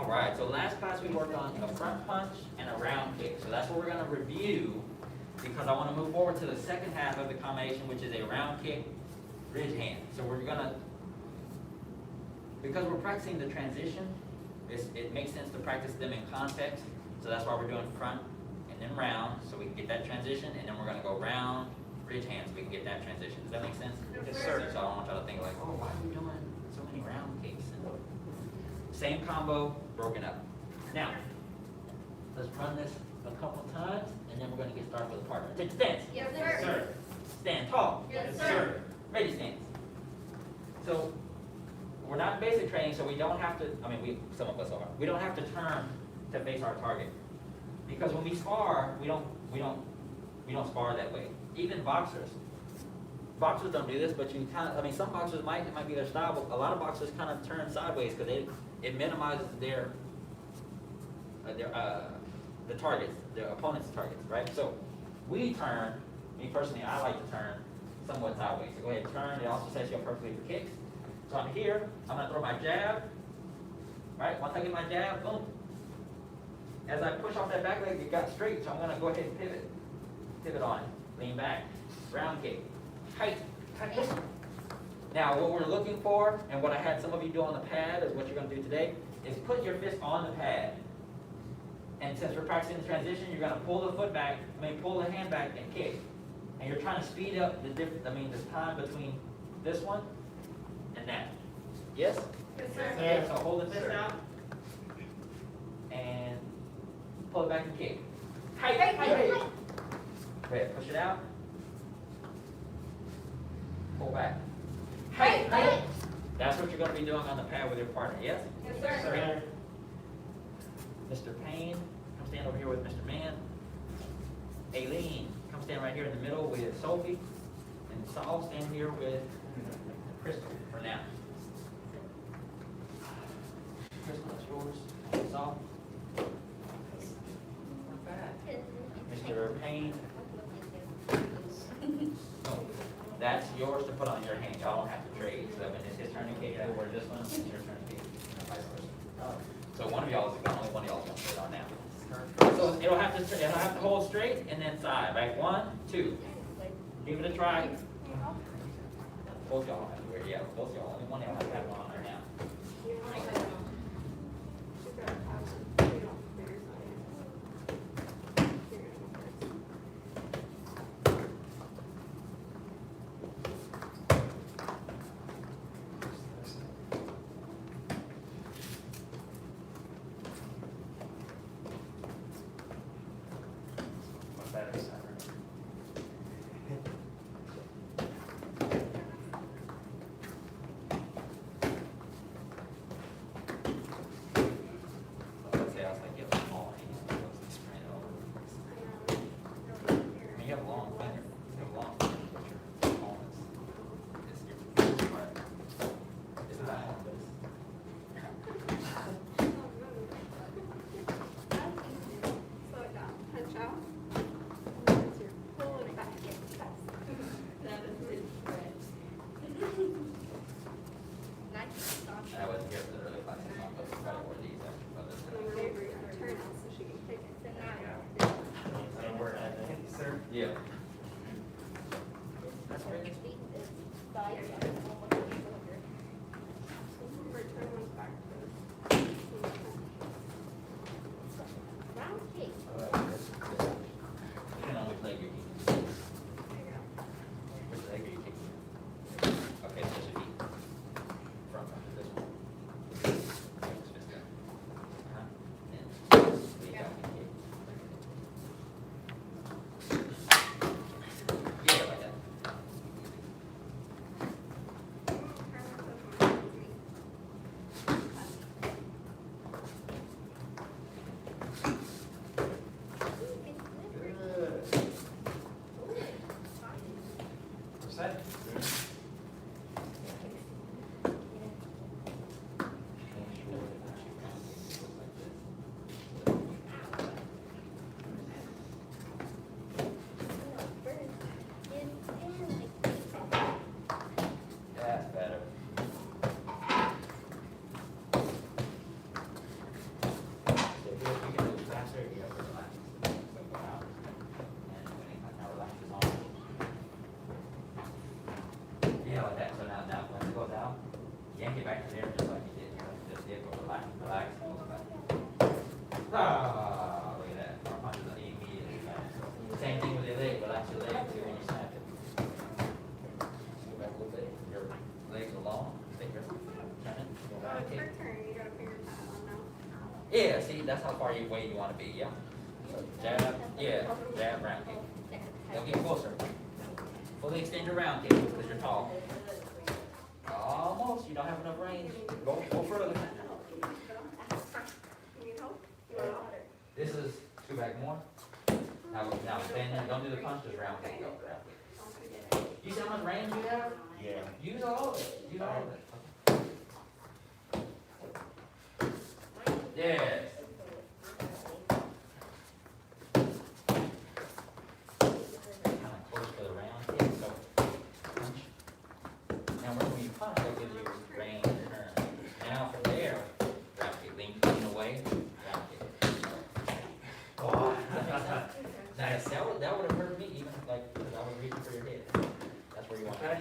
All right, so last class we worked on a front punch and a round kick. So that's what we're going to review because I want to move forward to the second half of the combination, which is a round kick, ridge hand. So we're going to, because we're practicing the transition, it makes sense to practice them in context. So that's why we're doing front and then round, so we can get that transition, and then we're going to go round, ridge hand, so we can get that transition. Does that make sense? Yes, sir. So I don't want y'all to think like, oh, why are we doing so many round kicks? Same combo, broken up. Now, let's run this a couple times, and then we're going to get started with the partner. Take stance. Yes, sir. Stand tall. Yes, sir. Ready stance. So, we're not basic training, so we don't have to, some of us are. We don't have to turn to face our target. Because when we spar, we don't spar that way. Even boxers. Boxers don't do this, but you kind of, some boxers it might be their style, but a lot of boxers kind of turn sideways because it minimizes the targets, their opponent's targets, right? So we turn, me personally, I like to turn somewhat sideways. So go ahead and turn. It also sets you up perfectly for kicks. So I'm here, I'm going to throw my jab, right? Once I get my jab, boom. As I push off that back leg, it got straight, so I'm going to go ahead and pivot on it. Lean back, round kick, tight. Now what we're looking for, and what I had some of you do on the pad, is what you're going to do today, is put your fist on the pad. And since we're practicing the transition, you're going to pull the foot back, pull the hand back and kick. And you're trying to speed up the time between this one and that. Yes? Yes, sir. Okay, so hold the fist out and pull it back and kick. Tight. Go ahead, push it out. Pull back. Tight. That's what you're going to be doing on the pad with your partner, yes? Yes, sir. Okay. Mr. Payne, come stand over here with Mr. Mann. Aileen, come stand right here in the middle with Sophie. And Saul, stand here with Crystal for now. Crystal, that's yours. Saul. Mr. Payne. Oh, that's yours to put on your hand. Y'all don't have to trade. So when it's his turn to kick, you'll wear this one. It's your turn to kick. Vice versa. So one of y'all is only one of y'all is going to put it on now. So it'll have to hold straight and then side. Right? 1, 2. Give it a try. Both y'all have to wear. Yeah, both y'all. Only one of y'all have to have one on there now. Yeah. That's right. Depending on which leg you're kicking. Which leg are you kicking? Okay, so it should be front of this one. Just fist down. And lean down and kick. Yeah, like that. Relax. Ah, look at that. Our punches are immediately fast. Same thing with your leg. Relax your leg too when you snap it. Go back a little bit. Your legs are long. Think you're turning. Go around kick. Yeah, see, that's how far away you want to be. Yeah. So jab, yeah, jab, round kick. Now get closer. Fully extend your round kick because you're tall. Almost. You don't have enough range. Go further. This is two back more. Now stand there. Don't do the punch. Just round kick. Go round kick. You see how much range you have? Yeah. Use all of it. Use all of it. Yes. Kind of close to the round kick. So punch. Now when you punch, that gives you range and turn. Now from there, round kick. Lean away. Round kick. Oh, nice. That would have hurt me even like because I was reaching for your head. That's where you want it. All right.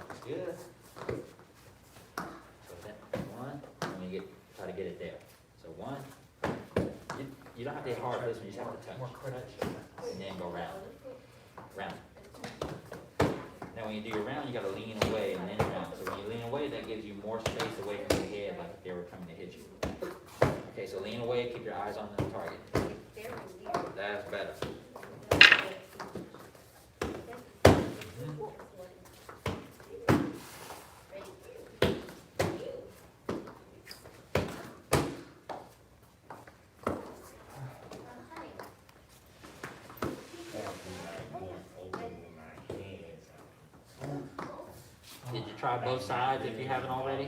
That's good. So then one, and we try to get it there. So one, you don't have to hit hard for this one. You just have to touch. More credit. And then go round. Round. Now when you do your round, you got to lean away and then round. So when you lean away, that gives you more space away from your head, like if they were coming to hit you. Okay, so lean away, keep your eyes on the target. That's better. Did you try both sides if you haven't already?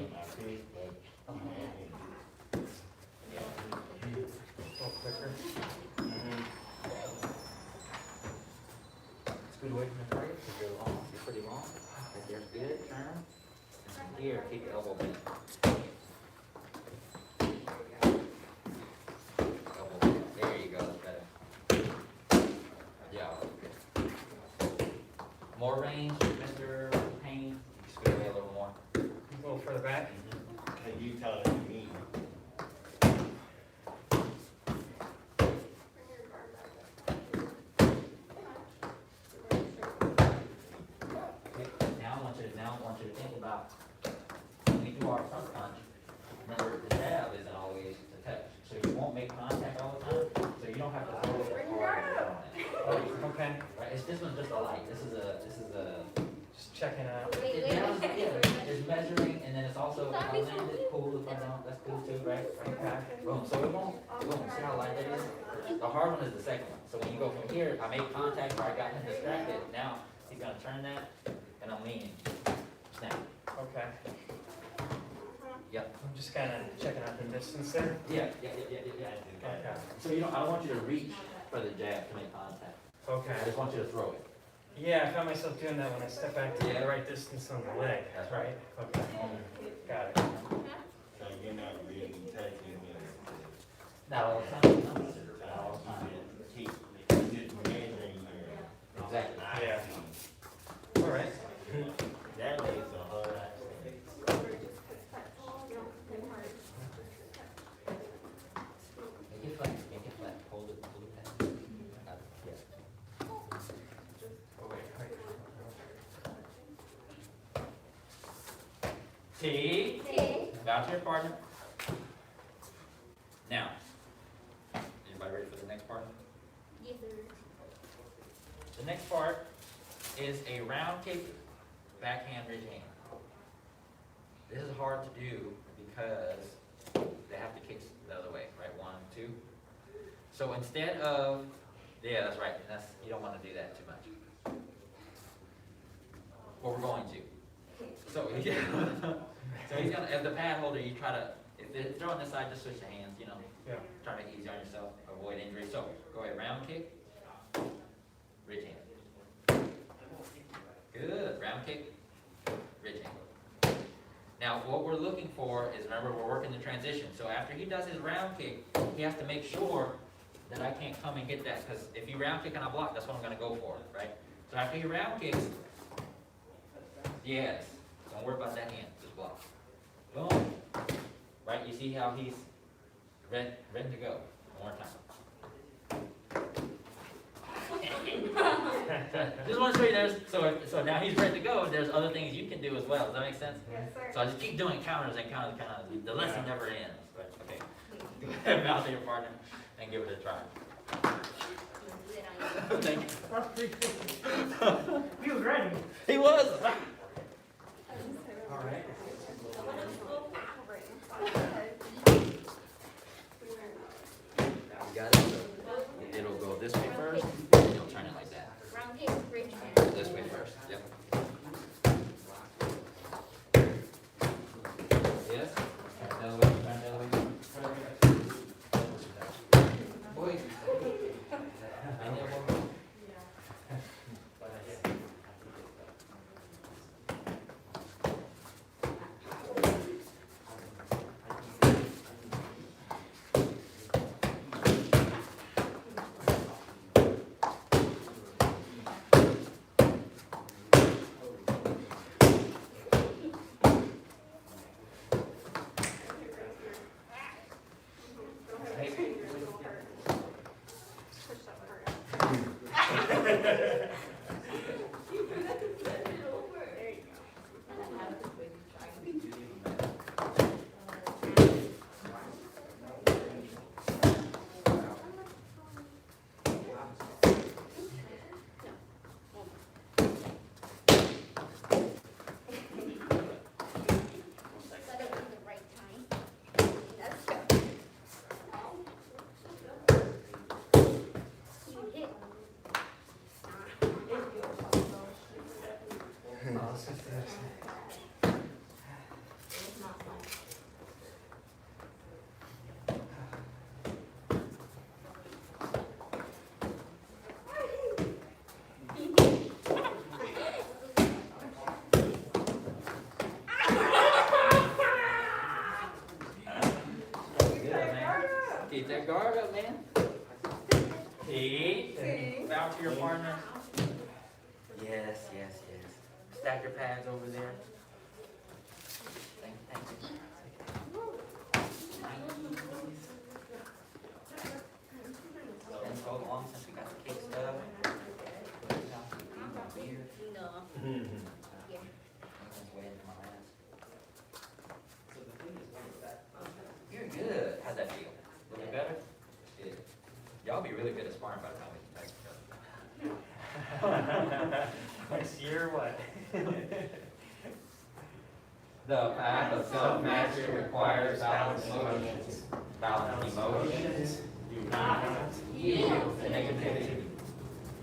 Scoot away from the target because you're long. You're pretty long. Right there's good. Turn. And here, keep your elbow bent. Elbow bent. There you go. That's better. Yeah. More range, Mr. Payne. Scoot away a little more. A little further back. Can you tell it to me? Now I want you to think about when we do our front punch. Remember, the jab isn't always to touch, so you won't make contact all the time. So you don't have to throw it as hard as you're throwing it. Okay. Right? This one's just a light. This is a. Just checking out. It's measuring, and then it's also if I land it, cool. If I don't, that's cool too, right? Okay. Boom. So it won't. Boom. See how light that is? The hard one is the second one. So when you go from here, I make contact where I got him distracted. Now he's gonna turn that, and I'm leaning. Snap. Okay. Yep. I'm just kind of checking out the distance there. Yeah. Okay. So I don't want you to reach for the jab to make contact. Okay. I just want you to throw it. Yeah, I found myself doing that when I step back to get the right distance on the leg. That's right. Okay. Got it. So you're not really touching it. Not all the time. No. Keep just measuring here. Exactly. Yeah. All right. That is a hard Make it flat. Make it flat. Hold it. Hold it down. Yeah. Oh, wait. See? Bounce to your partner. Now, anybody ready for the next part? Yes, sir. The next part is a round kick, backhand ridge hand. This is hard to do because they have to kick the other way, right? 1, 2. So instead of, yeah, that's right. You don't want to do that too much. Well, we're going to. So he's gonna, as the pad holder, you try to, if they're throwing this side, just switch the hands, you know. Yeah. Try to make it easy on yourself, avoid injury. So go ahead, round kick, ridge hand. Good, round kick, ridge hand. Now what we're looking for is, remember we're working the transition. So after he does his round kick, he has to make sure that I can't come and get that, because if you round kick and I block, that's what I'm gonna go for, right? So after he round kicks, yes, don't worry about that hand, just block. see how he's ready to go? One more time. Just want to show you there's, so now he's ready to go, there's other things you can do as well, does that make sense? Yes, sir. So I just keep doing counters and counters, the lesson never ends, but, okay. Go ahead, mouth to your partner and give it a try. Thank you. He was ready. He was. All right. You got it? It'll go this way first, and you'll turn it like that. This way first, yep. Yes? Turn the other way, turn the other way. Boy. And then one more. Keep that guard up, man. See? Bow to your partner. Yes, yes, yes. Stack your pads over there. Thank you. Been so long since we got the cake stuff. Beer. It's way into my ass. You're good. How'd that feel? A little better? Good. Y'all be really good at sparring by the time we Next year, what? The path of self-mastery requires balanced emotions. Balanced emotions do not yield to negativity.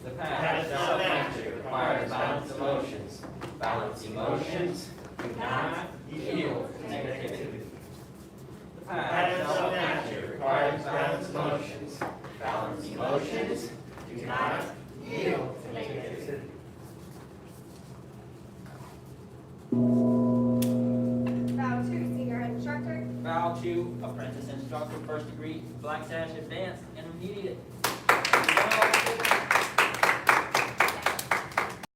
The path of self-mastery requires balanced emotions. Balanced emotions do not yield to negativity. The path of self-mastery requires balanced emotions. Balanced emotions do not yield to negativity. Bow to Senior Head Instructor. Bow to apprentice instructor, first degree, black sash, advanced, intermediate.